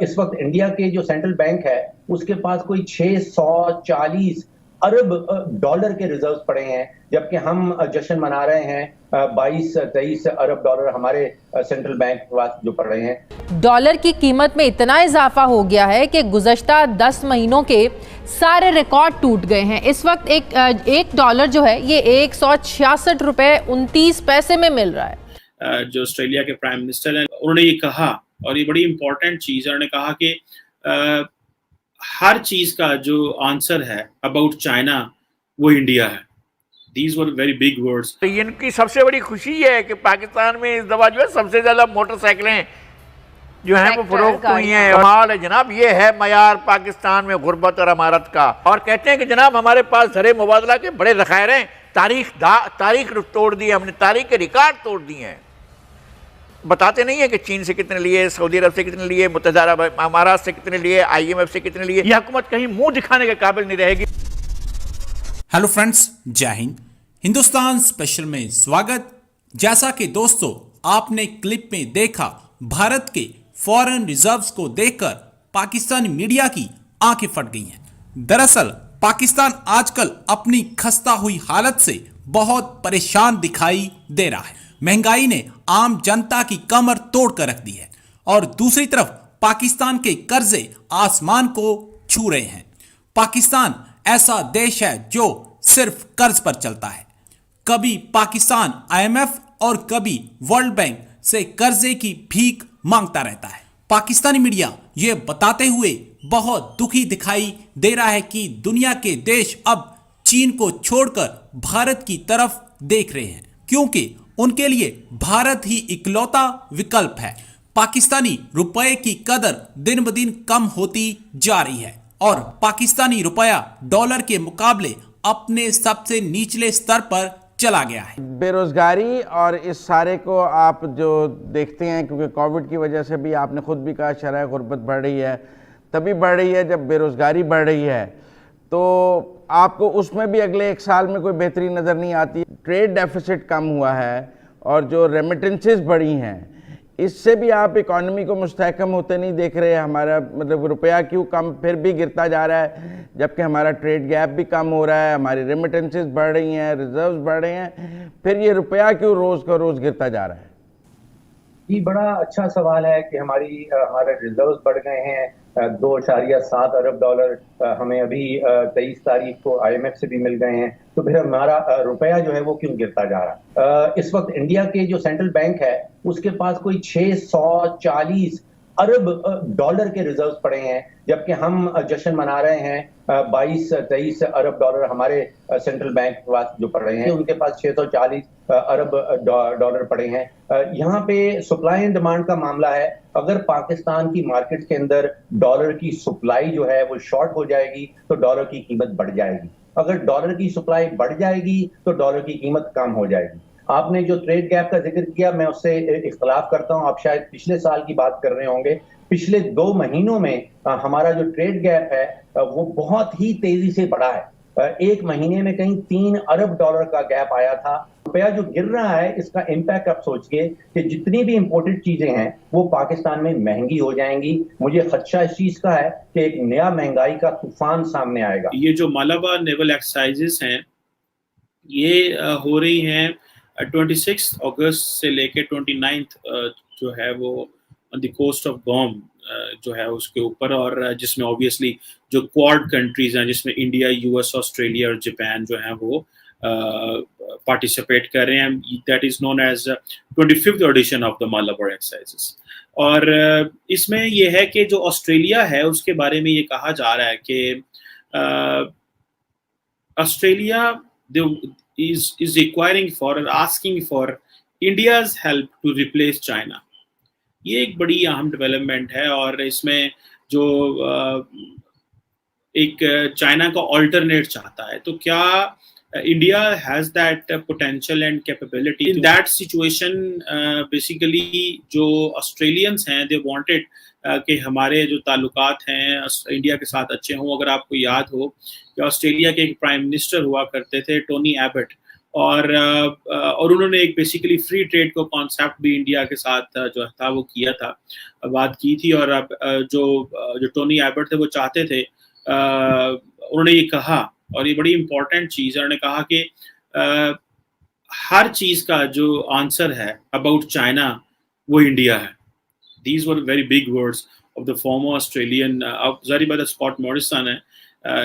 इस वक्त इंडिया के जो सेंट्रल बैंक है उसके पास कोई 640 अरब डॉलर के रिजर्व पड़े हैं, जबकि हम जश्न मना रहे हैं 22-23 अरब डॉलर हमारे सेंट्रल बैंक के पास जो पड़ रहे हैं। डॉलर की कीमत में इतना इजाफा हो गया है कि गुज़श्ता 10 महीनों के सारे रिकॉर्ड टूट गए हैं। इस वक्त एक डॉलर जो है ये 166 रुपए 29 पैसे में मिल रहा है। जो ऑस्ट्रेलिया के प्राइम मिनिस्टर हैं उन्होंने ये कहा, और ये बड़ी इंपॉर्टेंट चीज है, उन्होंने कहा कि हर चीज का जो आंसर है अबाउट चाइना वो इंडिया है। These were very big words. तो इनकी सबसे बड़ी खुशी ये है कि पाकिस्तान में इस दफा जो है सबसे ज्यादा मोटरसाइकिलें जो हैं वो फरोख्त हुई हैं। कमाल है जनाब, ये है मयार पाकिस्तान में गुर्बत और अमारत का। और कहते हैं कि जनाब हमारे पास ज़र मुबादला के बड़े ज़खायर हैं, तारीख तोड़ दी है हमने, तारीख के रिकॉर्ड तोड़ दिए हैं। बताते नहीं है कि चीन से कितने लिए, सऊदी अरब से कितने लिए, मुत्तहिदा अरब अमारात से कितने लिए, IMF से कितने लिए। यह हुकूमत कहीं मुंह दिखाने के काबिल नहीं रहेगी। हेलो फ्रेंड्स, जय हिंद। हिंदुस्तान स्पेशल में स्वागत। जैसा कि दोस्तों आपने क्लिप में देखा, भारत के फॉरेन रिजर्व्स को देखकर पाकिस्तानी मीडिया की आंखें फट गई हैं। दरअसल पाकिस्तान आजकल अपनी खस्ता हुई हालत से बहुत परेशान दिखाई दे रहा है। महंगाई ने आम जनता की कमर तोड़ कर रख दी है और दूसरी तरफ पाकिस्तान के कर्जे आसमान को छू रहे हैं। पाकिस्तान ऐसा देश है जो सिर्फ कर्ज पर चलता है। कभी पाकिस्तान IMF और कभी वर्ल्ड बैंक से कर्जे की भीख मांगता रहता है। पाकिस्तानी मीडिया ये बताते हुए बहुत दुखी दिखाई दे रहा है कि दुनिया के देश अब चीन को छोड़कर भारत की तरफ देख रहे हैं, क्योंकि उनके लिए भारत ही इकलौता विकल्प है। पाकिस्तानी रुपए की कदर दिन ब दिन कम होती जा रही है और पाकिस्तानी रुपया डॉलर के मुकाबले अपने सबसे निचले स्तर पर चला गया है। बेरोजगारी और इस सारे को आप जो देखते हैं, क्योंकि कोविड की वजह से भी आपने खुद भी कहा शरह गुर्बत बढ़ रही है, तभी बढ़ रही है जब बेरोजगारी बढ़ रही है, तो आपको उसमें भी अगले 1 साल में कोई बेहतरी नज़र नहीं आती। ट्रेड डेफिसिट कम हुआ है और जो रेमिटेंसेस बढ़ी हैं, इससे भी आप इकॉनमी को मुस्तहकम होते नहीं देख रहे। हमारा मतलब रुपया क्यों कम फिर भी गिरता जा रहा है, जबकि हमारा ट्रेड गैप भी कम हो रहा है, हमारी रेमिटेंसेस बढ़ रही हैं, रिजर्व्स बढ़ रहे हैं, फिर ये रुपया क्यों रोज़ का रोज़ गिरता जा रहा है? ये बड़ा अच्छा सवाल है कि हमारे रिजर्व्स बढ़ गए हैं। 2.7 अरब डॉलर हमें अभी 23 तारीख को IMF से भी मिल गए हैं, तो फिर हमारा रुपया जो है वो क्यों गिरता जा रहा है। इस वक्त इंडिया के जो सेंट्रल बैंक है उसके पास कोई 640 अरब डॉलर के रिजर्व्स पड़े हैं, जबकि हम जश्न मना रहे हैं 22-23 अरब डॉलर हमारे सेंट्रल बैंक के पास जो पड़ रहे हैं, उनके पास 640 अरब डॉलर पड़े हैं। यहाँ पे सप्लाई एंड डिमांड का मामला है। अगर पाकिस्तान की मार्केट के अंदर डॉलर की सप्लाई जो है वो शॉर्ट हो जाएगी तो डॉलर की कीमत बढ़ जाएगी। अगर डॉलर की सप्लाई बढ़ जाएगी तो डॉलर की कीमत कम हो जाएगी। आपने जो ट्रेड गैप का जिक्र किया, मैं उससे इख्तलाफ करता हूं। आप शायद पिछले साल की बात कर रहे होंगे। पिछले 2 महीनों में हमारा जो ट्रेड गैप है वो बहुत ही तेजी से बढ़ा है। 1 महीने में कहीं 3 अरब डॉलर का गैप आया था। रुपया जो गिर रहा है इसका इम्पैक्ट आप सोचिए कि जितनी भी इंपोर्टेड चीजें हैं वो पाकिस्तान में महंगी हो जाएंगी। मुझे खदशा इस चीज का है कि एक नया महंगाई का तूफान सामने आएगा। ये जो मालाबार नेवल एक्सरसाइजेस हैं ये हो रही हैं 26 अगस्त से लेके 29 जो है वो ऑन द कोस्ट ऑफ गॉम जो है उसके ऊपर, और जिसमें ऑब्वियसली जो क्वाड कंट्रीज हैं जिसमें इंडिया, US, ऑस्ट्रेलिया और जापान जो है वो पार्टिसिपेट कर रहे हैं। That is known as 25th edition of the Malabar exercises. और इसमें ये है कि जो ऑस्ट्रेलिया है उसके बारे में ये कहा जा रहा है कि Australia is requiring for or asking for India's help to replace China। ये एक बड़ी अहम डेवलपमेंट है और इसमें जो एक चाइना का ऑल्टरनेट चाहता है, तो क्या India has that potential and capability in that situation. Basically जो ऑस्ट्रेलियंस हैं दे वांटेड कि हमारे जो ताल्लुकात हैं इंडिया के साथ अच्छे हों। अगर आपको याद हो कि ऑस्ट्रेलिया के एक प्राइम मिनिस्टर हुआ करते थे टोनी एबट, और उन्होंने एक बेसिकली फ्री ट्रेड को कॉन्सेप्ट भी इंडिया के साथ जो था वो किया था, बात की थी। और अब जो टोनी एबट थे वो चाहते थे, उन्होंने ये कहा, और ये बड़ी इंपॉर्टेंट चीज़ है, उन्होंने कहा कि हर चीज़ का जो आंसर है अबाउट चाइना वो इंडिया है। These were very big words of the former Australian, ज़ाहिर बात है स्कॉट मॉरिसन है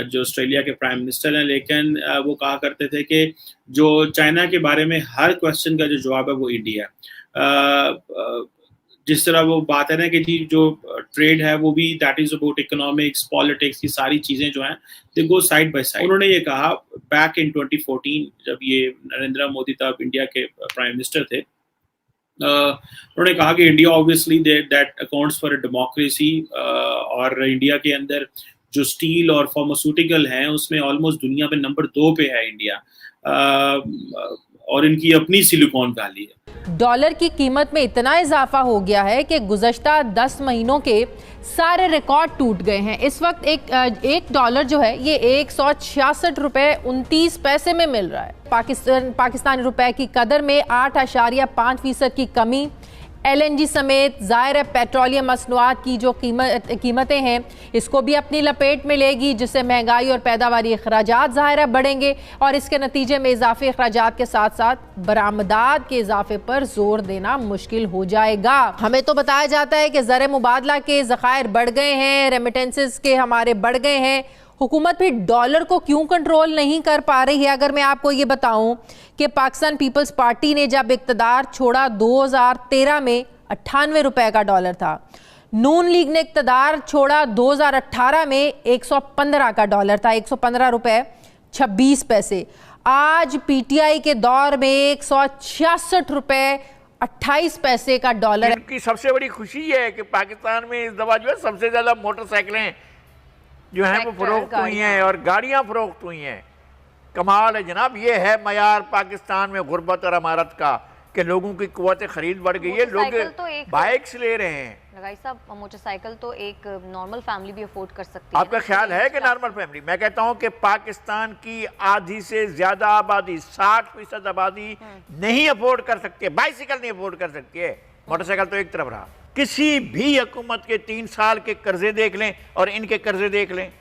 जो ऑस्ट्रेलिया के प्राइम मिनिस्टर हैं, लेकिन वो कहा करते थे कि जो चाइना के बारे में हर क्वेश्चन का जो जवाब है वो इंडिया है। जिस तरह वो बात है ना कि जी जो ट्रेड है वो भी that is about economics, politics, ये सारी चीजें जो हैं दे गो साइड बाय साइड। उन्होंने ये कहा बैक इन 2014 जब ये नरेंद्र मोदी तब इंडिया के प्राइम मिनिस्टर थे, उन्होंने कहा कि India obviously that accounts for a democracy, और इंडिया के अंदर जो स्टील और फार्मास्यूटिकल हैं उसमें ऑलमोस्ट दुनिया में नंबर 2 पे है इंडिया, और इनकी अपनी सिलिकॉन वैली है। डॉलर की कीमत में इतना इजाफा हो गया है कि गुज़श्ता 10 महीनों के सारे रिकॉर्ड टूट गए हैं। इस वक्त एक डॉलर जो है ये 166 रुपए 29 पैसे में मिल रहा है। पाकिस्तानी रुपए की कदर में 8.5% की कमी, LNG समेत ज़ाहिर है पेट्रोलियम मसनूआत की जो कीमतें हैं इसको भी अपनी लपेट में लेगी, जिससे महंगाई और पैदावारी अखराजात ज़ाहिर है बढ़ेंगे, और इसके नतीजे में इजाफी अखराजात के साथ साथ बरामदात के इजाफे पर जोर देना मुश्किल हो जाएगा। हमें तो बताया जाता है कि ज़र मुबादला के ज़खायर बढ़ गए हैं, रेमिटेंसेस के हमारे बढ़ गए हैं, हुकूमत भी डॉलर को क्यों कंट्रोल नहीं कर पा रही है। अगर मैं आपको ये बताऊं कि पाकिस्तान पीपल्स पार्टी ने जब इक़्तिदार छोड़ा 2013 में 98 रुपए का डॉलर था, नून लीग ने इक़्तिदार छोड़ा 2018 में 115 का डॉलर था, 115 रुपए 26 पैसे। आज PTI के दौर में 166 रुपए 28 पैसे का डॉलर। इनकी सबसे बड़ी खुशी है कि पाकिस्तान में इस दफा जो है सबसे ज्यादा मोटरसाइकिलें जो हैं वो फरोख्त हुई हैं और गाड़ियां फरोख्त हुई हैं। कमाल है जनाब, ये है मयार पाकिस्तान में गुर्बत और अमारत का कि लोगों की कुव्वत खरीद बढ़ गई है, लोग बाइक्स ले रहे हैं। लगाई साहब, मोटरसाइकिल तो एक नॉर्मल फैमिली भी अफोर्ड कर सकती है। आपका ख्याल है कि नॉर्मल फैमिली? मैं कहता हूं कि पाकिस्तान की आधी से ज्यादा आबादी, 60% आबादी नहीं अफोर्ड कर सकती है, बाइसिकल नहीं अफोर्ड कर सकती है, मोटरसाइकिल तो एक तरफ रहा। किसी भी हुकूमत के 3 साल के कर्जे देख लें और इनके कर्जे देख लें,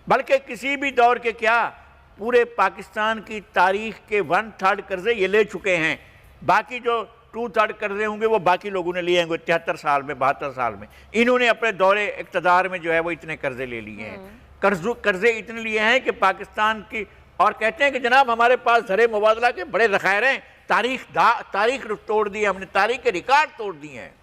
बल्कि किसी भी दौर के क्या पूरे पाकिस्तान की तारीख के 1/3 कर्जे ये ले चुके हैं। बाकी जो 2/3 कर्जे होंगे वो बाकी लोगों ने लिए होंगे 73 साल में, 72 साल में। इन्होंने अपने दौरे इक़्तिदार में जो है वो इतने कर्जे ले लिए हैं, कर्जे इतने लिए हैं कि पाकिस्तान की, और कहते हैं कि जनाब हमारे पास ज़र मुबादला के बड़े ज़खायर हैं, तारीख तोड़ दी, हमने तारीख के रिकॉर्ड तोड़ दिए हैं।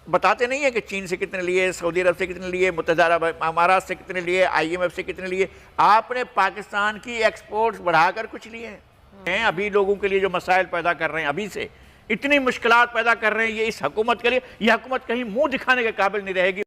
बताते नहीं है कि चीन से कितने लिए, सऊदी अरब से कितने लिए, मुत्तहिदा अरब अमारात से कितने लिए, IMF से कितने लिए। आपने पाकिस्तान की एक्सपोर्ट्स बढ़ाकर कुछ लिए हैं। अभी लोगों के लिए जो मसाइल पैदा कर रहे हैं, अभी से इतनी मुश्किलात पैदा कर रहे हैं ये इस हुकूमत के लिए, ये हुकूमत कहीं मुंह दिखाने के काबिल नहीं रहेगी।